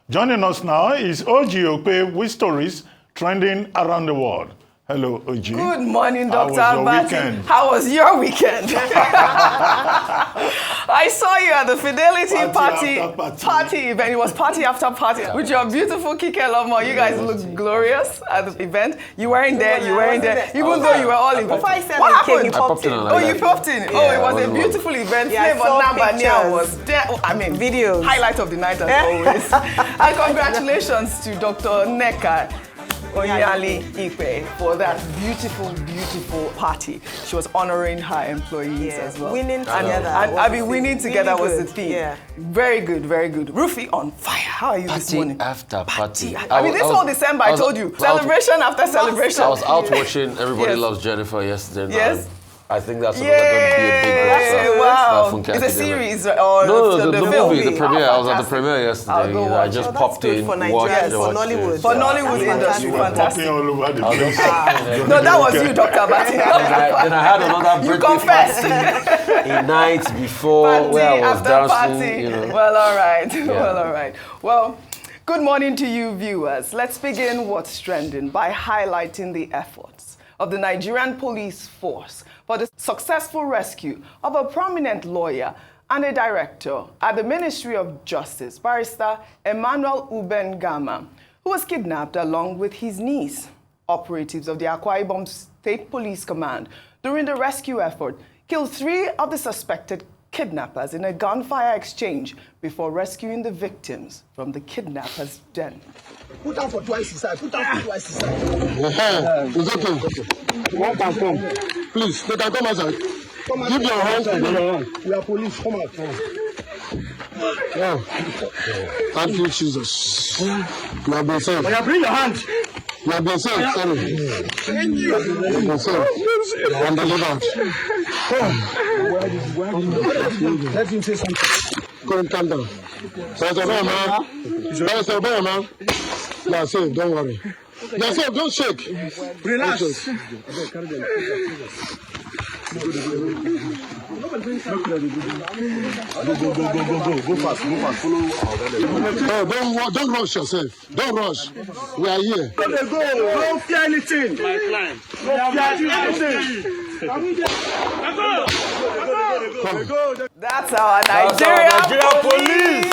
Joining us now is OjyOkpe with stories trending around the world. Hello, Oji. Good morning, Dr. How was your Abati. weekend? How was your weekend? I saw you at the Fidelity party event. It was party after party with your beautiful Kike Lomo. You guys looked glorious at the event. You weren't there. Even though you were all in. Before I said what happened? You popped in. Oh, you popped in. Oh, it was a beautiful event. Flavor Nabania was there. I mean, videos. Highlight of the night as always. And congratulations to Dr. Neka Onyeali-Ikpe for that beautiful, beautiful party. She was honoring her employees as well. Winning together. And winning together really was the theme. Yeah. Very good, very good. Rufy on fire. How are you this morning? After party. I mean, this whole December, I told you. Celebration after celebration. I was out watching Everybody Loves Jennifer yesterday. Yes. I think that's going to be a big wow. It's a series or the film. movie, the premiere. I was at the premiere yesterday. I just popped in, for Nigeria, for Nollywood. For Nollywood industry, fantastic. All over the place. No, that was you, Dr. Abati. Then I had another birthday. You confessed. A night before party, where I was dancing. Party. You know. Well, all right. Yeah. Well, all right. Well, good morning to you, viewers. Let's begin what's trending by highlighting the efforts of the Nigerian police force for the successful rescue of a prominent lawyer and a director at the Ministry of Justice, Barrister Emmanuel Ubengama, who was kidnapped along with his niece. Operatives of the Akwa Ibom State Police Command, during the rescue effort, killed 3 of the suspected kidnappers in a gunfire exchange before rescuing the victims from the kidnappers' den. Put down for twice his side. Put down for twice his side. It's okay. One can come. Please, they can come outside. Give your hands to them. We are police. Come out. Yeah. Thank you, Jesus. You have been saved. Bring your hand. You have been saved. Sorry. You have been saved. And delivered. Let him say something. Go and calm down. That's a man. That's a man. They're safe. Don't worry. They're safe. Don't shake. Relax. Don't shake. Go fast. Oh, don't rush yourself. Don't rush. We are here. Go. Don't fear anything. My client. Don't fear anything. That's our Nigerian police.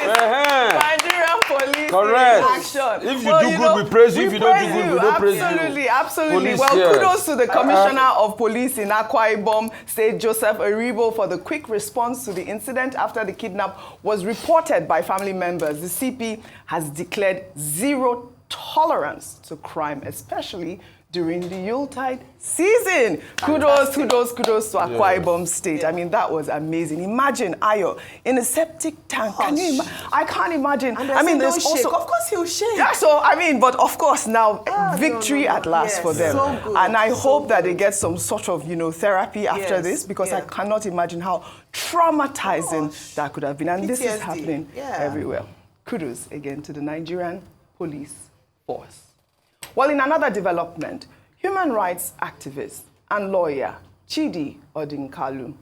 Nigerian police. Correct. Action. If you do good, we praise you. If you don't do good, we don't praise you. Absolutely. Police, well, yes. kudos to the Commissioner of Police in Akwa Ibom State, Joseph Aribo, for the quick response to the incident after the kidnap was reported by family members. The CP has declared zero tolerance to crime, especially during the Yuletide season. Kudos to Akwa Ibom State. I mean, that was amazing. Imagine Ayo in a septic tank. Can you I can't imagine. I mean, there's also... Of course he'll shake. Yeah, so, I mean, but of course now, victory at last for them. So good. And I hope that they get some sort of, therapy after this, because I cannot imagine how traumatizing that could have been. And PTSD. This is happening everywhere. Kudos again to the Nigerian police force. Well, in another development, human rights activist and lawyer Chidi Odinkalu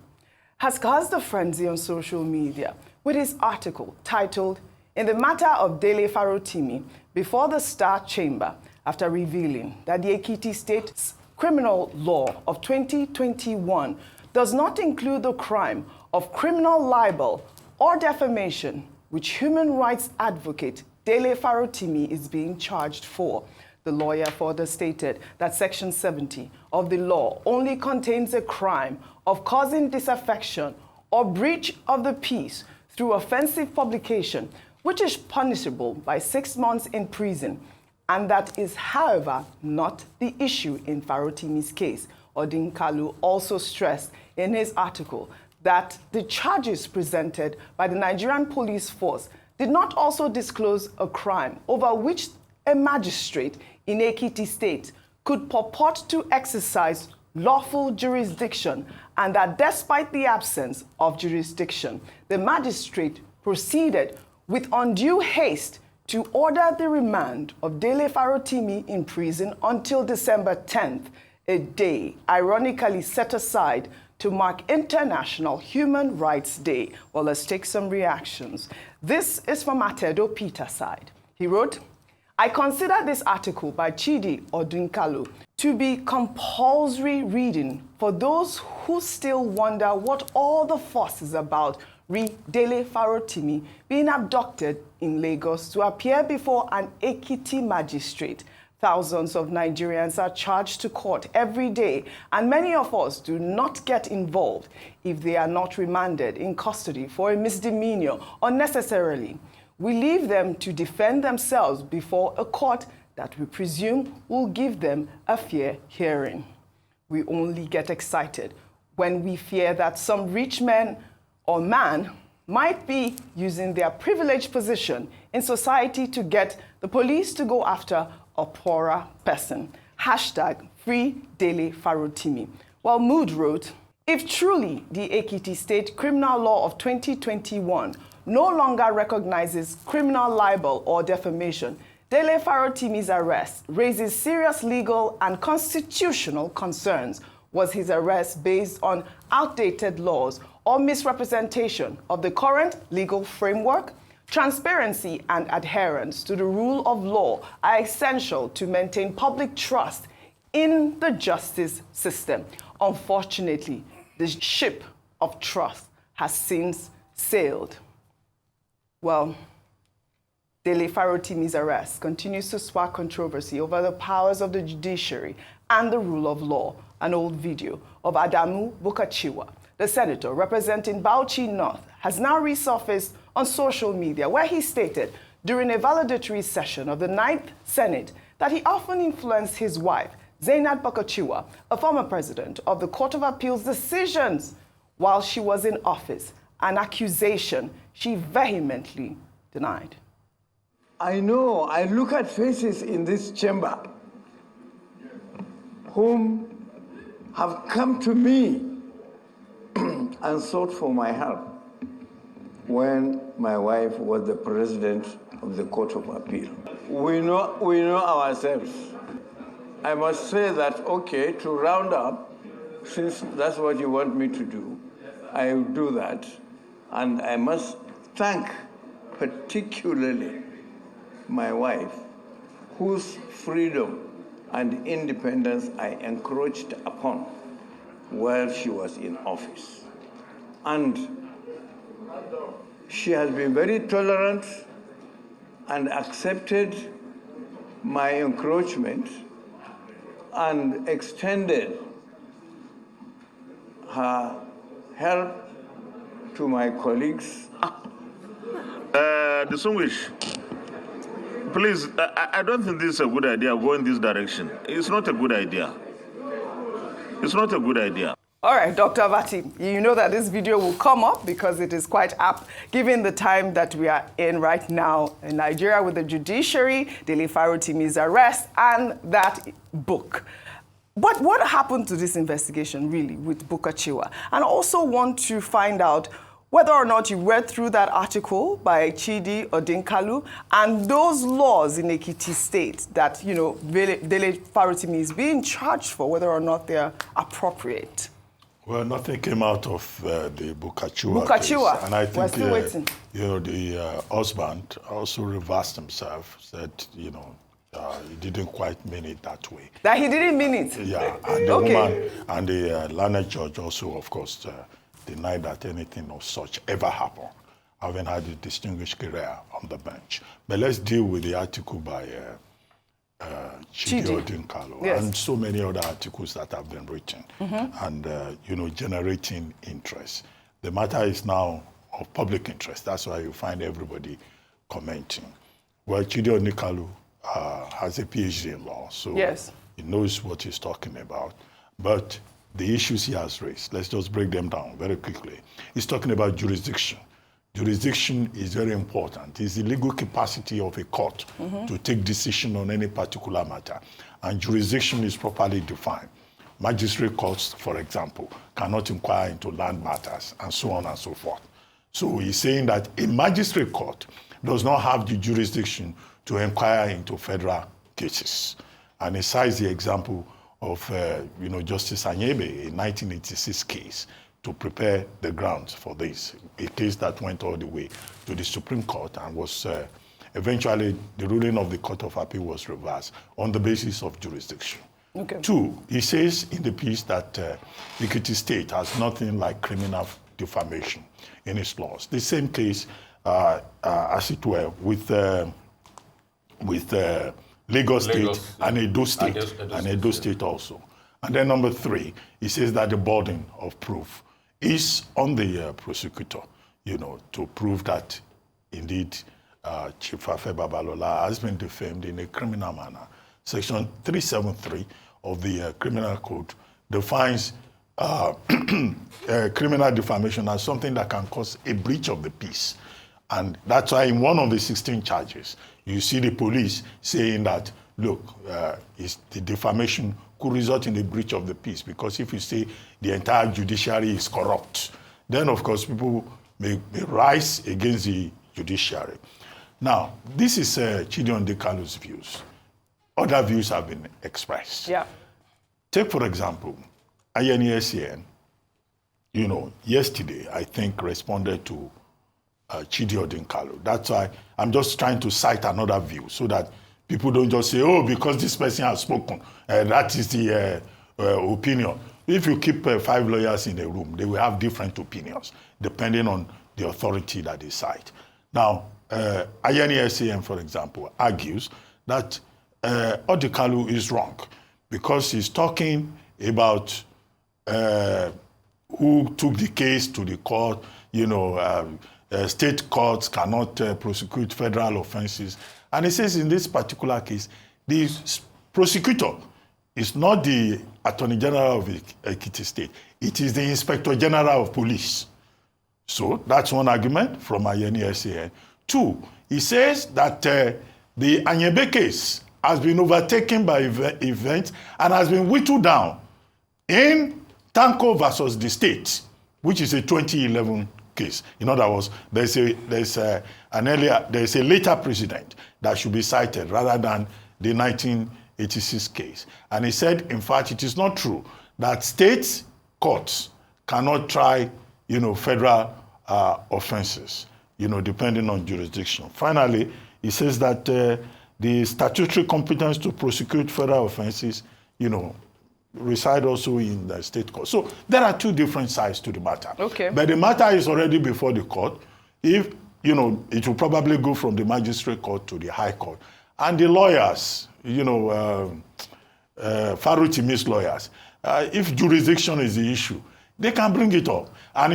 has caused a frenzy on social media with his article titled, "In the Matter of Dele Farotimi Before the Star Chamber," after revealing that the Ekiti State's criminal law of 2021 does not include the crime of criminal libel or defamation, which human rights advocate Dele Farotimi is being charged for. The lawyer further stated that Section 70 of the law only contains a crime of causing disaffection or breach of the peace through offensive publication, which is punishable by 6 months in prison, and that is, however, not the issue in Farotimi's case. Odinkalu also stressed in his article that the charges presented by the Nigerian police force did not also disclose a crime over which a magistrate in Ekiti State could purport to exercise lawful jurisdiction, and that despite the absence of jurisdiction, the magistrate proceeded with undue haste to order the remand of Dele Farotimi in prison until December 10th, a day ironically set aside to mark International Human Rights Day. Well, let's take some reactions. This is from Atedo Peter's side. He wrote, I consider this article by Chidi Odinkalu to be compulsory reading for those who still wonder what all the fuss is about re Dele Farotimi being abducted in Lagos to appear before an Ekiti magistrate. Thousands of Nigerians are charged to court every day, and many of us do not get involved if they are not remanded in custody for a misdemeanor unnecessarily. We leave them to defend themselves before a court that we presume will give them a fair hearing. We only get excited when we fear that some rich man or man might be using their privileged position in society to get the police to go after a poorer person. Hashtag free Dele Farotimi. While Mood wrote, if truly the Ekiti State criminal law of 2021 no longer recognizes criminal libel or defamation, Dele Farotimi's arrest raises serious legal and constitutional concerns. Was his arrest based on outdated laws or misrepresentation of the current legal framework? Transparency and adherence to the rule of law are essential to maintain public trust in the justice system. Unfortunately, the ship of trust has since sailed. Well, Dele Farotimi's arrest continues to spark controversy over the powers of the judiciary and the rule of law. An old video of Adamu Bukachiwa, the senator representing Bauchi North, has now resurfaced on social media, where he stated during a valedictory session of the 9th Senate that he often influenced his wife, Zainab Bukachiwa, a former president of the Court of Appeal's decisions while she was in office, an accusation she vehemently denied. I know, I look at faces in this chamber whom have come to me and sought for my help when my wife was the president of the Court of Appeal. We know ourselves. I must say that, okay, to round up, since that's what you want me to do, I will do that. And I must thank particularly my wife, whose freedom and independence I encroached upon while she was in office. And she has been very tolerant and accepted my encroachment and extended her help to my colleagues. Distinguished, please, I don't think this is a good idea, go in this direction. It's not a good idea. It's not a good idea. All right, Dr. Vati, you know that this video will come up because it is quite apt, given the time that we are in right now in Nigeria with the judiciary, Dele Farotimi's arrest, and that book. But what happened to this investigation, really, with Bukachiwa? And I also want to find out whether or not you read through that article by Chidi Odinkalu and those laws in Ekiti State that, you know, Dele Farotimi is being charged for, whether or not they're appropriate. Well, nothing came out of the Bukachiwa case. And I We're think, still waiting. You know, the husband also reversed himself, said, you know, he didn't quite mean it that way. That he didn't mean it? Yeah, and the woman and the learned judge also, of course, denied that anything of such ever happened, having had a distinguished career on the bench. But let's deal with the article by Chidi Odinkalu and so many other articles that have been written and, you know, generating interest. The matter is now of public interest. That's why you find everybody commenting. Well, Chidi Odinkalu has a PhD in law, so he knows what he's talking about. But the issues he has raised, let's just break them down very quickly. He's talking about jurisdiction. Jurisdiction is very important. It's the legal capacity of a court to take decision on any particular matter. And jurisdiction is properly defined. Magistrate courts, for example, cannot inquire into land matters and so on and so forth. So he's saying that a magistrate court does not have the jurisdiction to inquire into federal cases. And he cites the example of Justice Anyebe, a 1986 case, to prepare the grounds for this, a case that went all the way to the Supreme Court and was eventually the ruling of the Court of Appeal was reversed on the basis of jurisdiction. Okay. 2, he says in the piece that Ekiti State has nothing like criminal defamation in its laws. The same case, as it were, with Lagos State and Edo State, Edo State also. And then number 3, he says that the burden of proof is on the prosecutor, to prove that indeed Chief Afe Babalola has been defamed in a criminal manner. Section 373 of the Criminal Code defines criminal defamation as something that can cause a breach of the peace. And that's why in one of the 16 charges, you see the police saying that, look, the defamation could result in a breach of the peace, because if you say the entire judiciary is corrupt, then of course people may rise against the judiciary. Now, this is Chidi Odinkalu's views. Other views have been expressed. Yeah. Take, for example, INESCN, yesterday, I think, responded to Chidi Odinkalu. That's why I'm just trying to cite another view so that people don't just say, oh, because this person has spoken, that is the opinion. If you keep 5 lawyers in a room, they will have different opinions depending on the authority that they cite. Now, INESCN, for example, argues that Odinkalu is wrong because he's talking about who took the case to the court. State courts cannot prosecute federal offenses. And he says in this particular case, the prosecutor is not the Attorney General of Ekiti State. It is the Inspector General of Police. So that's one argument from INESCN. 2, he says that the Anyebe case has been overtaken by events and has been whittled down in Tanko versus the state, which is a 2011 case. In other words, there's a later precedent that should be cited rather than the 1986 case. And he said, in fact, it is not true that state courts cannot try, federal offenses, depending on jurisdiction. Finally, he says that the statutory competence to prosecute federal offenses, reside also in the state court. So there are 2 different sides to the matter. Okay. But the matter is already before the court. If, it will probably go from the magistrate court to the high court. And the lawyers, Farotimi's lawyers, if jurisdiction is the issue, they can bring it up. And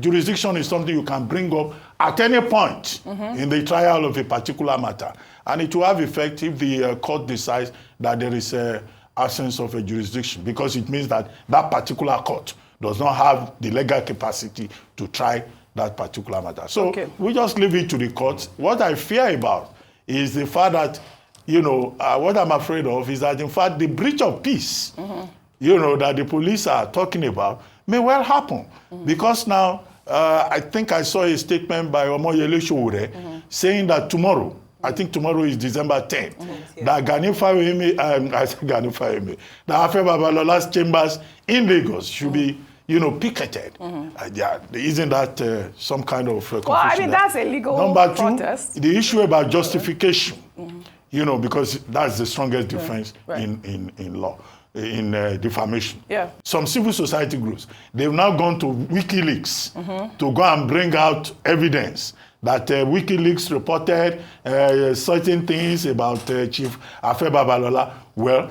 jurisdiction is something you can bring up at any point in the trial of a particular matter. And it will have effect if the court decides that there is a absence of a jurisdiction, because it means that that particular court does not have the legal capacity to try that particular matter. So we just leave it to the courts. What I fear about is the fact that, what I'm afraid of is that, in fact, the breach of peace, that the police are talking about may well happen. Because now, I think I saw a statement by Omoyele Sowore saying that tomorrow, I think tomorrow is December 10th, that that Afe Babalola's chambers in Lagos should be, picketed. Isn't that some kind of confusion? Well, I mean, that's a legal protest. The issue about justification, because that's the strongest defense in law, in defamation. Yeah. Some civil society groups, they've now gone to WikiLeaks to go and bring out evidence that WikiLeaks reported certain things about Chief Afe Babalola. Well,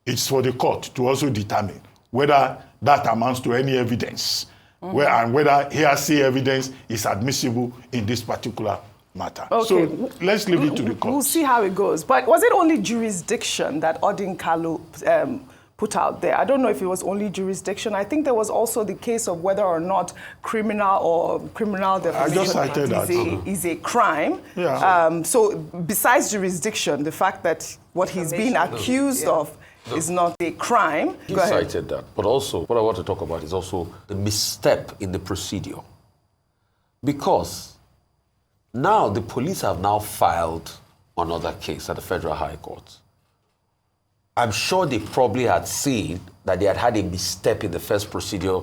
it's for the court to also determine whether that amounts to any evidence, and whether hearsay evidence is admissible in this particular matter. Okay. So let's leave it to the court. We'll see how it goes. But was it only jurisdiction that Odinkalu put out there? I don't know if it was only jurisdiction. I think there was also the case of whether or not criminal defamation is a crime. Yeah. So besides jurisdiction, the fact that what he's being accused of is not a crime. He cited that. But also, what I want to talk about is also the misstep in the procedure. Because now the police have now filed another case at the Federal High Court. I'm sure they probably had seen that they had a misstep in the first procedure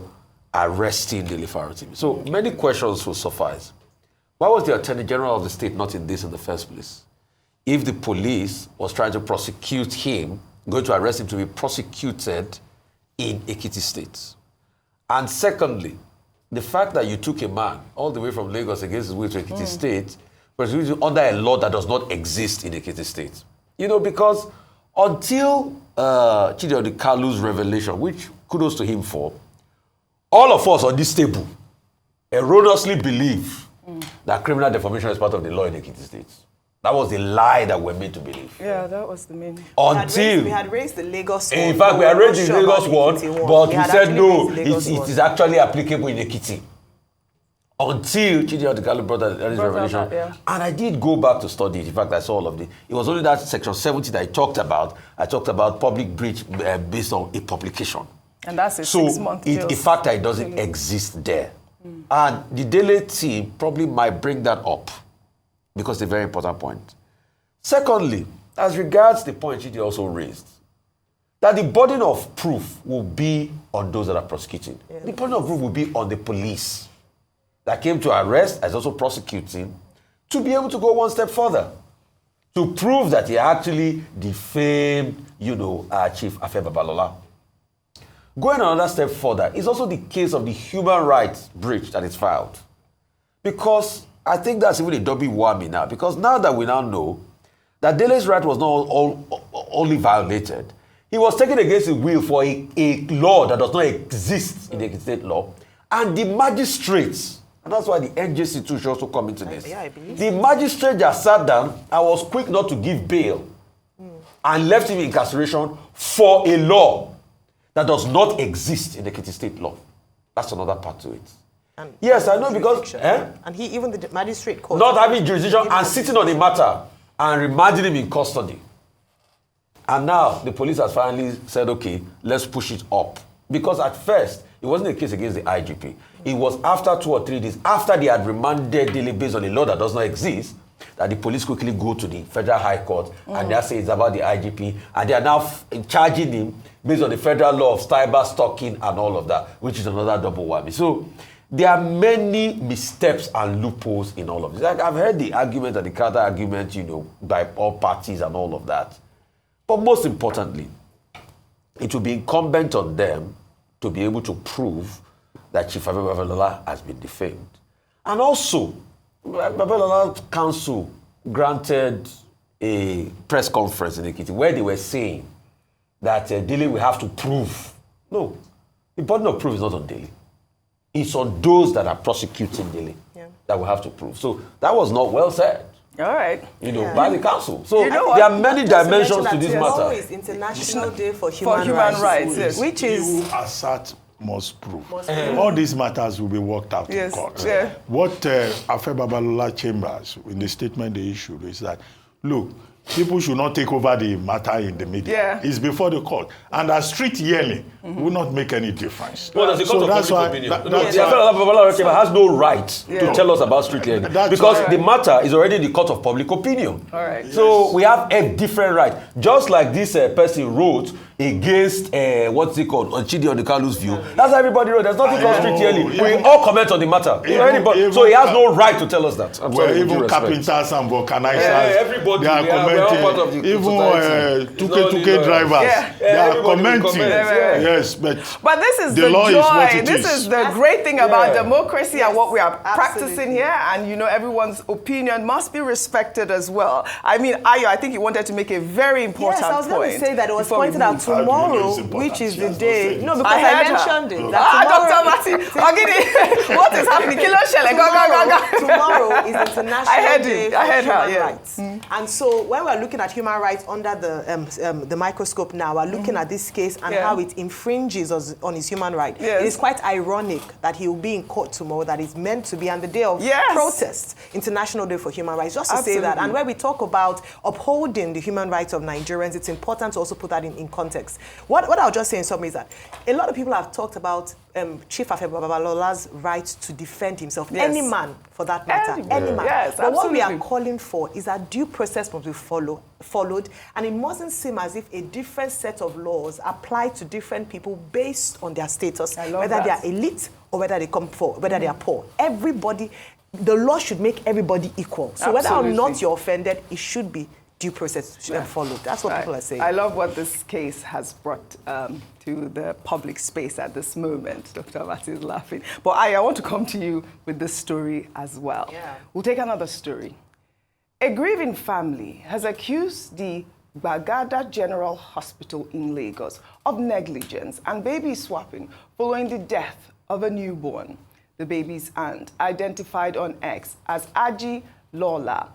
arresting Dele Farotimi. So many questions will suffice. Why was the Attorney General of the state not in this in the first place? If the police was trying to prosecute him, going to arrest him to be prosecuted in Ekiti State. And secondly, the fact that you took a man all the way from Lagos against his will to Ekiti State, prosecuted under a law that does not exist in Ekiti State. You know, because until Odinkalu's revelation, which kudos to him for, all of us on this table erroneously believe that criminal defamation is part of the law in Ekiti State. That was the lie that we're made to believe. Yeah, that was the main. We had raised the Lagos one. In fact, we had raised the Lagos one, but we said no, it is actually applicable in Ekiti. Until Odinkalu brought that revelation. Yeah. And I did go back to study it. In fact, I saw all of it. It was only that section 70 that I talked about. I talked about public breach based on a publication. And that's a 6-month jail. In fact, it doesn't exist there. And the Dele team probably might bring that up because it's a very important point. Secondly, as regards the point Chidi also raised, that the burden of proof will be on those that are prosecuting. Yeah. The burden of proof will be on the police that came to arrest, as also prosecuting, to be able to go one step further, to prove that he actually defamed, Chief Afe Babalola. Going another step further is also the case of the human rights breach that is filed. Because I think that's even a double whammy now, because now that we now know that Dele's right was not only violated, he was taken against his will for a law that does not exist in the state law, and the magistrates, and that's why the NJC too should also come into this. Yeah, I believe the magistrate just sat down and was quick not to give bail and left him in incarceration for a law that does not exist in the Ekiti State law. That's another part to it. And yes, I know because... And he, even the magistrate court... Not having jurisdiction and sitting on the matter and remanding him in custody. And now the police has finally said, okay, let's push it up. Because at first, it wasn't a case against the IGP. It was after 2 or 3 days, after they had remanded Dele based on a law that does not exist, that the police quickly go to the Federal High Court and they say it's about the IGP, and they are now charging him based on the federal law of cyber stalking and all of that, which is another double whammy. So there are many missteps and loopholes in all of this. Like I've heard the argument and the counter argument, by all parties and all of that. But most importantly, it will be incumbent on them to be able to prove that Chief Afe Babalola has been defamed. And also, Babalola Council granted a press conference in Ekiti where they were saying that Dele will have to prove. No, the burden of proof is not on Dele. It's on those that are prosecuting Dele that will have to prove. So that was not well said. All right. By the council. So there are many dimensions to this matter. It's International Day for Human Rights. Yes. Which is... You assert must prove. All these matters will be worked out in court. Yeah. What Afe Babalola Chambers, in the statement they issued, is that, look, people should not take over the matter in the media. Yeah. It's before the court. And a street yelling will not make any difference. Well, there's a court of public opinion. That's the Babalola Chamber has no right to tell us about street yelling. Because the matter is already in the court of public opinion. All right. So we have a different right. Just like this person wrote against, what's it called, on Chidi Odinkalu's view. That's how everybody wrote. There's nothing called street yelling. We all comment on the matter. So he has no right to tell us that. Even carpenters and vulcanizers, everybody, they are commenting. Even tuke drivers, they are commenting. Yes, but this is the law joy. is what it this is the great thing about democracy and what we are practicing here. And everyone's opinion must be respected as well. I mean, Ayo, I think you wanted to make a very important point. Yes, I was going to say that it was pointed out tomorrow, which is the day. No, because I mentioned it. Dr. Martin, what is happening? Tomorrow is International Day for Human Rights. And so when we're looking at human rights under the microscope now, we're looking at this case and how it infringes on his human right. It is quite ironic that he will be in court tomorrow, that is meant to be on the day of protest, International Day for Human Rights, just to say that. And where we talk about upholding the human rights of Nigerians, it's important to also put that in context. context. What I'll just say in summary is that a lot of people have talked about Chief Afe Babalola's right to defend himself. Yes. Any man, for that matter. Any man. Yes, but absolutely. what we are calling for is that due process must be followed, and it mustn't seem as if a different set of laws apply to different people based on their status, whether they are elite or whether they come for, whether they are poor. Everybody, the law should make everybody equal. So whether or not you're offended, it should be due process followed. That's what people are saying. I love what this case has brought to the public space at this moment. Dr. Abati is laughing. But I want to come to you with this story as well. Yeah. We'll take another story. A grieving family has accused the Bagada General Hospital in Lagos of negligence and baby swapping following the death of a newborn. The baby's aunt, identified on X as Aji Lola,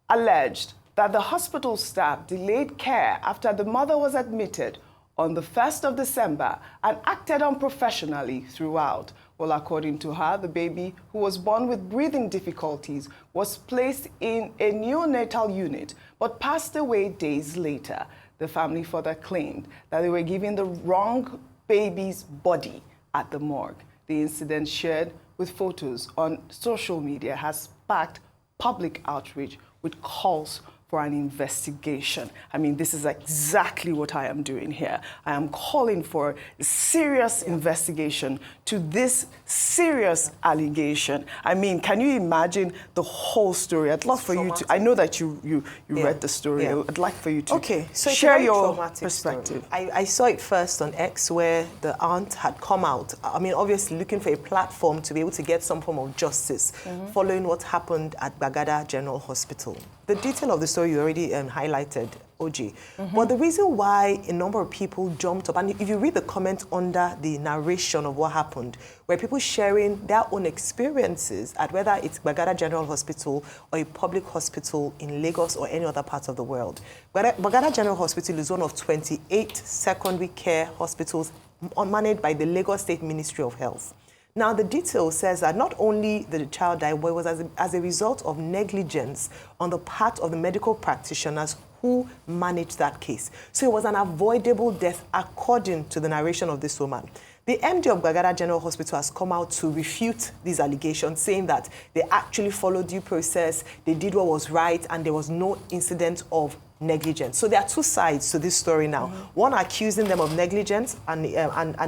alleged that the hospital staff delayed care after the mother was admitted on the 1st of December and acted unprofessionally throughout. Well, according to her, the baby, who was born with breathing difficulties, was placed in a neonatal unit but passed away days later. The family further claimed that they were given the wrong baby's body at the morgue. The incident, shared with photos on social media, has sparked public outrage with calls for an investigation. I mean, this is exactly what I am doing here. I am calling for a serious investigation to this serious allegation. I mean, can you imagine the whole story? I'd love for you to, I know that you read the story. I'd like for you to share your perspective. I saw it first on X, where the aunt had come out. I mean, obviously looking for a platform to be able to get some form of justice following what happened at Bagada General Hospital. The detail of the story you already highlighted, Oji. But the reason why a number of people jumped up, and if you read the comment under the narration of what happened, where people sharing their own experiences at whether it's Bagada General Hospital or a public hospital in Lagos or any other part of the world. Bagada General Hospital is one of 28 secondary care hospitals managed by the Lagos State Ministry of Health. Now, the detail says that not only did the child die, but it was as a result of negligence on the part of the medical practitioners who managed that case. So it was an avoidable death, according to the narration of this woman. The MD of Bagada General Hospital has come out to refute these allegations, saying that they actually followed due process, they did what was right, and there was no incident of negligence. So there are two sides to this story now. One accusing them of negligence and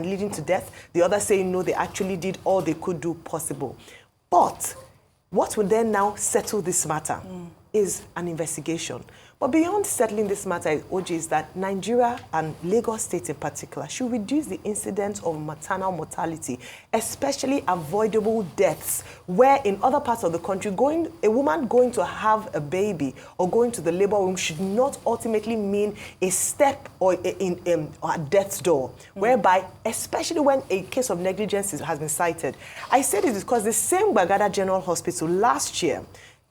leading to death. The other saying, no, they actually did all they could do possible. But what would then now settle this matter is an investigation. But beyond settling this matter, OJ, is that Nigeria and Lagos State in particular should reduce the incidence of maternal mortality, especially avoidable deaths, where in other parts of the country, a woman going to have a baby or going to the labor room should not ultimately mean a step or a death's door, whereby, especially when a case of negligence has been cited. I say this because the same Bagada General Hospital last year,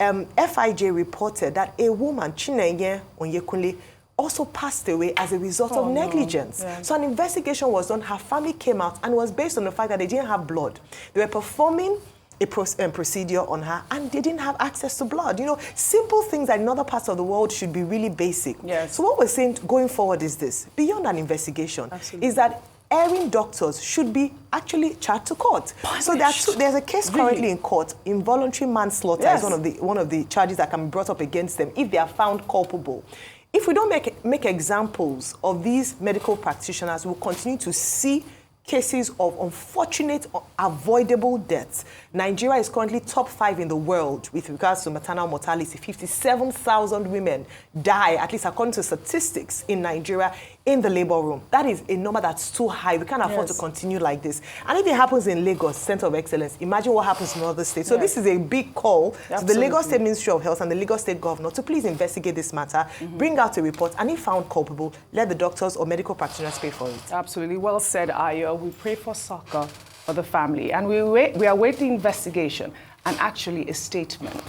FIJ reported that a woman, Chinenye Onyekunle, also passed away as a result of negligence. No. Yeah. So an investigation was done. Her family came out, and it was based on the fact that they didn't have blood. They were performing a procedure on her, and they didn't have access to blood. You know, simple things that in other parts of the world should be really basic. Yes. So what we're saying going forward is this, beyond an investigation, is that erring doctors should be actually charged to court. So there's a case currently in court. Involuntary manslaughter is one of the charges that can be brought up against them if they are found culpable. If we don't make examples of these medical practitioners, we'll continue to see cases of unfortunate or avoidable deaths. Nigeria is currently top 5 in the world with regards to maternal mortality. 57,000 women die, at least according to statistics, in Nigeria in the labor room. That is a number that's too high. We can't afford to continue like this. And if it happens in Lagos, Center of Excellence, imagine what happens in other states. So this is a big call to the Lagos State Ministry of Health and the Lagos State Governor to please investigate this matter, bring out a report, and if found culpable, let the doctors or medical practitioners pay for it. Absolutely. Well said, Ayo. We pray for succor for the family. And we are waiting investigation and actually a statement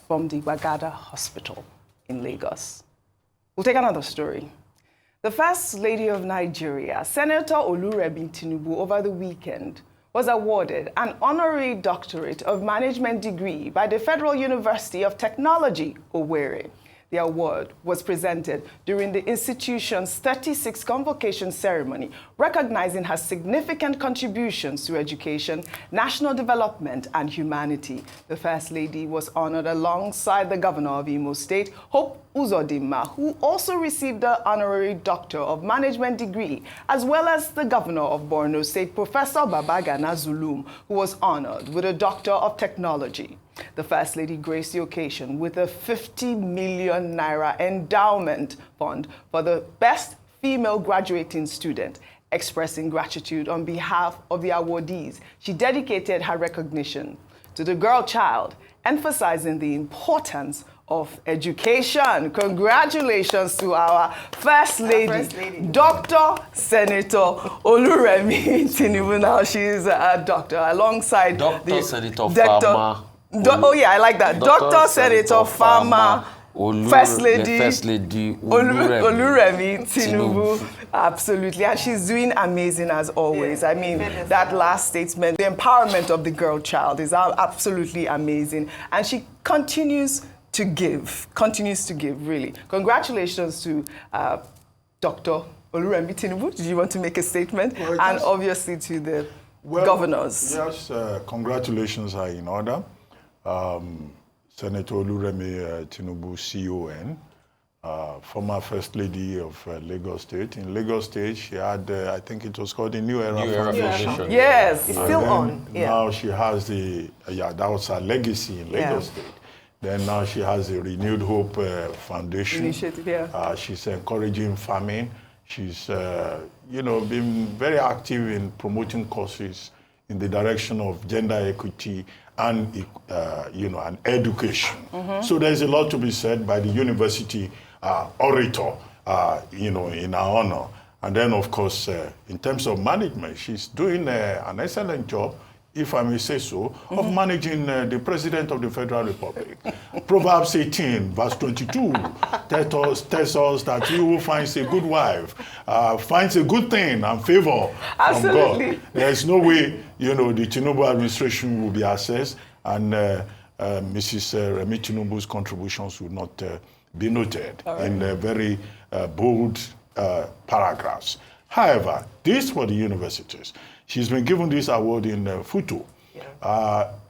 from the Bagada Hospital in Lagos. We'll take another story. The First Lady of Nigeria, Senator Remi Tinubu, over the weekend was awarded an honorary doctorate of management degree by the Federal University of Technology, Owerri. The award was presented during the institution's 36th convocation ceremony, recognizing her significant contributions to education, national development, and humanity. The First Lady was honored alongside the Governor of Imo State, Hope Uzodinma, who also received the Honorary Doctor of Management degree, as well as the Governor of Borno State, Professor Babagana Zulum, who was honored with a Doctor of Technology. The First Lady graced the occasion with a 50 million naira endowment fund for the best female graduating student. Expressing gratitude on behalf of the awardees, she dedicated her recognition to the girl child, emphasizing the importance of education. Congratulations to our First Lady, Dr. Senator Oluremi Tinubu. Now she is a doctor alongside Dr. Senator Farmer. Oh yeah, I like that. Dr. Senator Farmer, First Lady Oluremi Tinubu. Absolutely, and she's doing amazing as always. I mean, that last statement, the empowerment of the girl child is absolutely amazing, and she continues to give, really. Congratulations to Dr. Oluremi Tinubu. Did you want to make a statement? Well, and obviously to the governors. Yes, congratulations are in order. Senator Oluremi Tinubu, CON, former First Lady of Lagos State. In Lagos State, she had, I think it was called the New Era Foundation. Yes, it's still on. Now she has the, that was her legacy in Lagos State. Then now she has the Renewed Hope Foundation. Initiative, she's encouraging farming. She's, been very active in promoting causes in the direction of gender equity and, and education. So there's a lot to be said by the university orator, in our honor. And then, of course, in terms of management, she's doing an excellent job, if I may say so, of managing the President of the Federal Republic. Proverbs 18, verse 22, tells us that he who finds a good wife finds a good thing and favor from God. There's no way, the Tinubu administration will be assessed, and Mrs. Remi Tinubu's contributions will not be noted in very bold paragraphs. However, this for the universities. She's been given this award in Futo.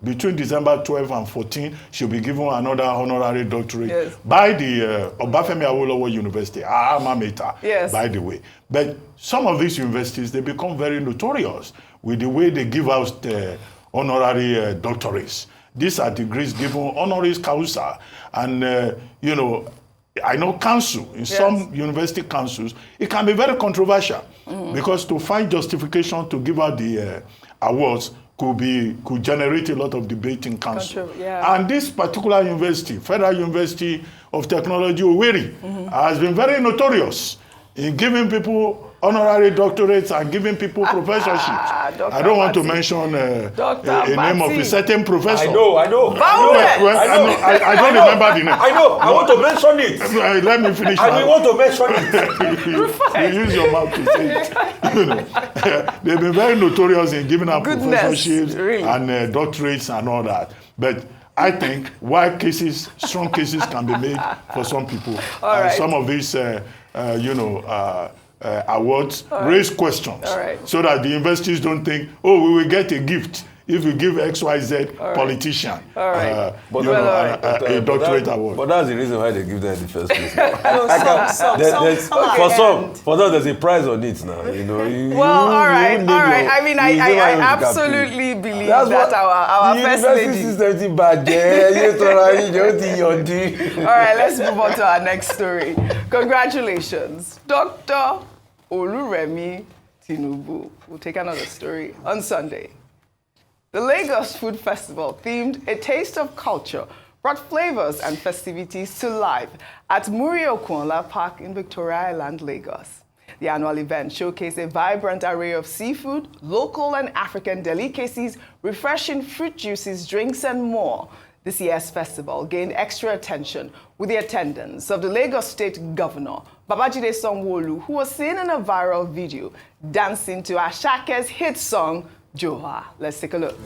Between December 12 and 14, she'll be given another honorary doctorate by the Obafemi Awolowo University, our alma mater, by the way. But some of these universities, they become very notorious with the way they give out honorary doctorates. These are degrees given honoris causa. And, I know council, in some university councils, it can be very controversial because to find justification to give out the awards could generate a lot of debate in council. And this particular university, Federal University of Technology, Owerri, has been very notorious in giving people honorary doctorates and giving people professorships. I don't want to mention a name of a certain professor. I know. I don't remember the name. I know. I want to mention it. Let me finish. I want to mention it. You use your mouth to say it. They've been very notorious in giving out professorships and doctorates and all that. But I think why strong cases can be made for some people. Some of these, awards raise questions so that the investors don't think, we will get a gift if we give XYZ politician a doctorate award. But that's the reason why they give that in the first place. For them, there's a prize on it now. All right. I mean, I absolutely believe that our First Lady. All right, let's move on to our next story. Congratulations, Dr. Oluremi Tinubu. We'll take another story on Sunday. The Lagos Food Festival, themed A Taste of Culture, brought flavors and festivities to life at Muri-Okunla Park in Victoria Island, Lagos. The annual event showcased a vibrant array of seafood, local and African delicacies, refreshing fruit juices, drinks, and more. This year's festival gained extra attention with the attendance of the Lagos State Governor, Babajide Sanwo-Olu, who was seen in a viral video dancing to Ashake's hit song, Joha. Let's take a look.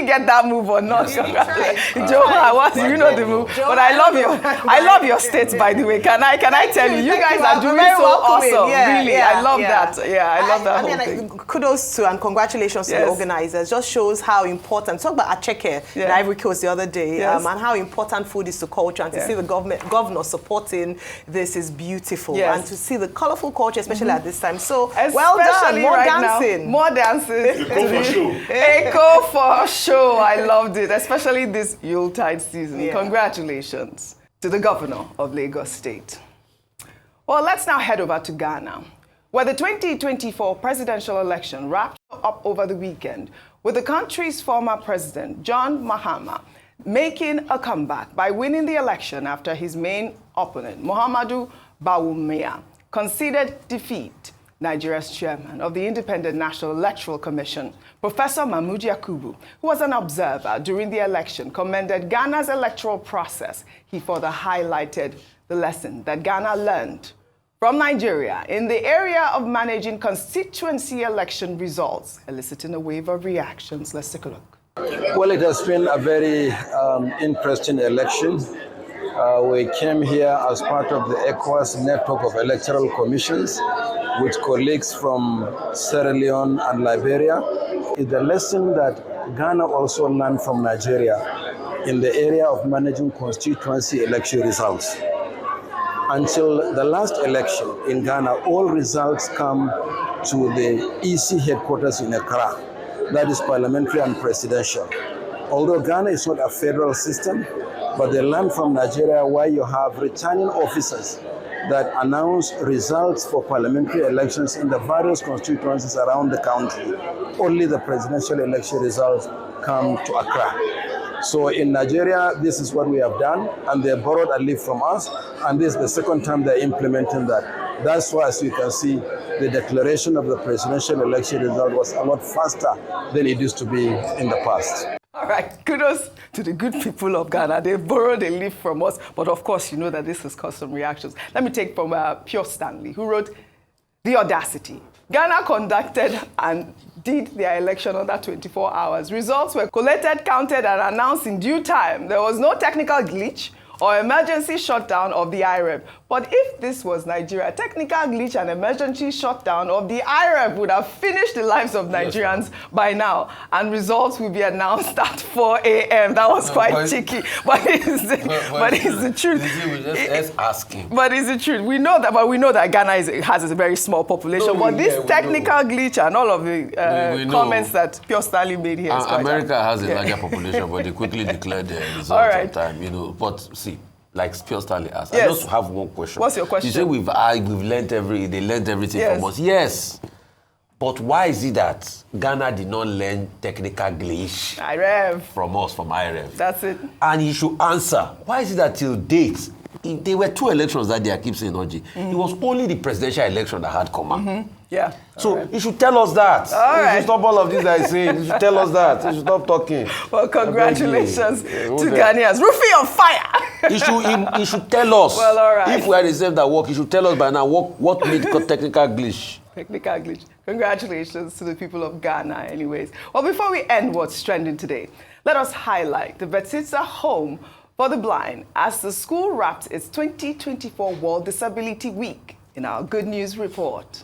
get that move or not. You know the move. But I love your state, by the way. Can I tell you? You guys are doing so awesome. Really, I love that. Yeah, I love that whole thing. Kudos to and congratulations to the organizers. Just shows how important. Talk about Acheke in Ivory Coast the other day, and how important food is to culture. And to see the governor supporting this is beautiful. And to see the colorful culture, especially at this time. So well done. More dancing. More dancing. Echo for show. Echo for show. I loved it, especially this Yuletide season. Congratulations to the governor of Lagos State. Well, let's now head over to Ghana, where the 2024 presidential election wrapped up over the weekend with the country's former president, John Mahama, making a comeback by winning the election after his main opponent, Muhammadu Bawumia, conceded defeat. Nigeria's chairman of the Independent National Electoral Commission, Professor Mahmood Yakubu, who was an observer during the election, commended Ghana's electoral process. He further highlighted the lesson that Ghana learned from Nigeria in the area of managing constituency election results, eliciting a wave of reactions. Let's take a look. Well, it has been a very interesting election. We came here as part of the ECOWAS network of electoral commissions with colleagues from Sierra Leone and Liberia. It's a lesson that Ghana also learned from Nigeria in the area of managing constituency election results. Until the last election in Ghana, all results come to the EC headquarters in Accra. That is parliamentary and presidential. Although Ghana is not a federal system, but they learn from Nigeria where you have returning officers that announce results for parliamentary elections in the various constituencies around the country. Only the presidential election results come to Accra. So in Nigeria, this is what we have done, and they borrowed a leaf from us, and this is the second time they're implementing that. That's why, as you can see, the declaration of the presidential election result was a lot faster than it used to be in the past. All right, kudos to the good people of Ghana. They borrowed a leaf from us, but of course, you know that this has caused some reactions. Let me take from Pure Stanley, who wrote, "The audacity. Ghana conducted and did their election under 24 hours. Results were collated, counted, and announced in due time. There was no technical glitch or emergency shutdown of the IREB. But if this was Nigeria, technical glitch and emergency shutdown of the IREB would have finished the lives of Nigerians by now, and results will be announced at 4 a.m. That was quite cheeky, but it's the truth. Let's ask him. But it's the truth. We know that Ghana has a very small population. But this technical glitch and all of the comments that Pure Stanley made here is quite America has a larger population, but they quickly declared the results on time. But see, like Pure Stanley asked, I just have one question. What's your question? You say we've learned they learned everything from us. Yes. But why is it that Ghana did not learn technical glitch from us, from IREV? That's it. And he should answer. Why is it that till date, there were two elections that they keep saying, Oji. It was only the presidential election that had come. Yeah. So he should tell us that. He should stop all of this that he's saying. He should tell us that. He should stop talking. Well, congratulations to Ghanaians. Rufy on fire! He should tell us. Well, all right. If we are reserved that work, he should tell us by now what made technical glitch. Technical glitch. Congratulations to the people of Ghana anyways. Well, before we end what's trending today, let us highlight the Betsitsa Home for the Blind as the school wraps its 2024 World Disability Week in our Good News Report.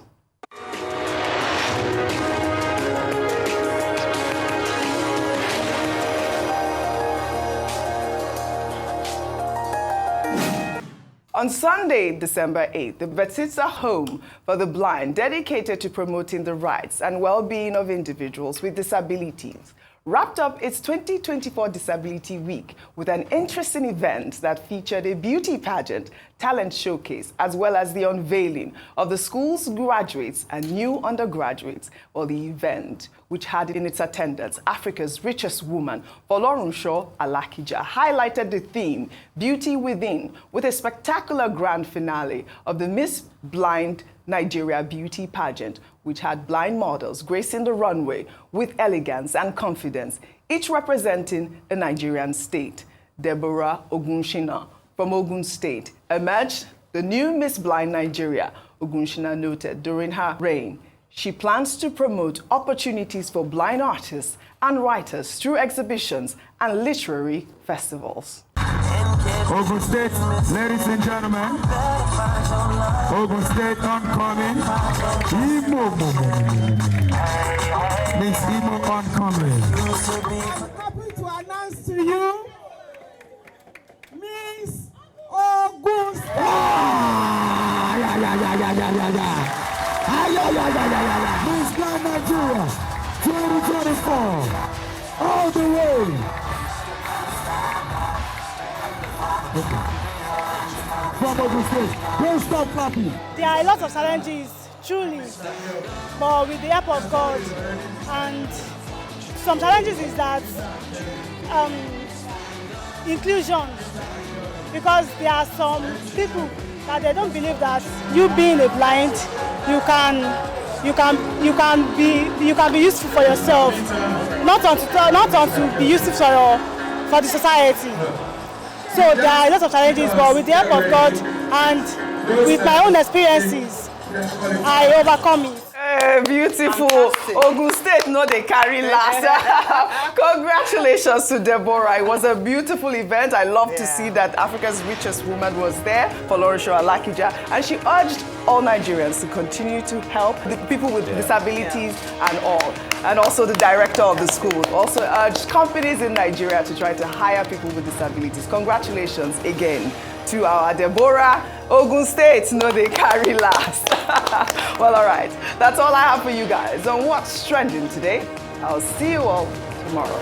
On Sunday, December 8th, the Betsitsa Home for the Blind, dedicated to promoting the rights and well-being of individuals with disabilities, wrapped up its 2024 Disability Week with an interesting event that featured a beauty pageant, talent showcase, as well as the unveiling of the school's graduates and new undergraduates. Well, the event, which had in its attendance Africa's richest woman, Folorunsho Alakija, highlighted the theme, Beauty Within, with a spectacular grand finale of the Miss Blind Nigeria Beauty Pageant, which had blind models gracing the runway with elegance and confidence, each representing a Nigerian state. Deborah Ogunshina from Ogun State emerged the new Miss Blind Nigeria. Ogunshina noted during her reign, She plans to promote opportunities for blind artists and writers through exhibitions and literary festivals. Ogun State, ladies and gentlemen. Ogun State oncoming. Miss Imo oncoming. Happy to announce to you, Miss Ogun State. Miss Grand Nigeria 2024. All the way. Okay. From Ogun State, don't stop clapping. There are a lot of challenges, truly, but with the help of God. And some challenges is that inclusion, because there are some people that they don't believe that you being a blind, you can be useful for yourself, not to be useful for the society. So there are a lot of challenges, but with the help of God and with my own experiences, I overcome it. Beautiful. Ogun State, no, they carry last. Congratulations to Deborah. It was a beautiful event. I love to see that Africa's richest woman was there, Folorunsho Alakija, and she urged all Nigerians to continue to help the people with disabilities and all. And also the director of the school also urged companies in Nigeria to try to hire people with disabilities. Congratulations again to our Deborah. Ogun State, no, they carry last. Well, all right. That's all I have for you guys on What's Trending today. I'll see you all tomorrow.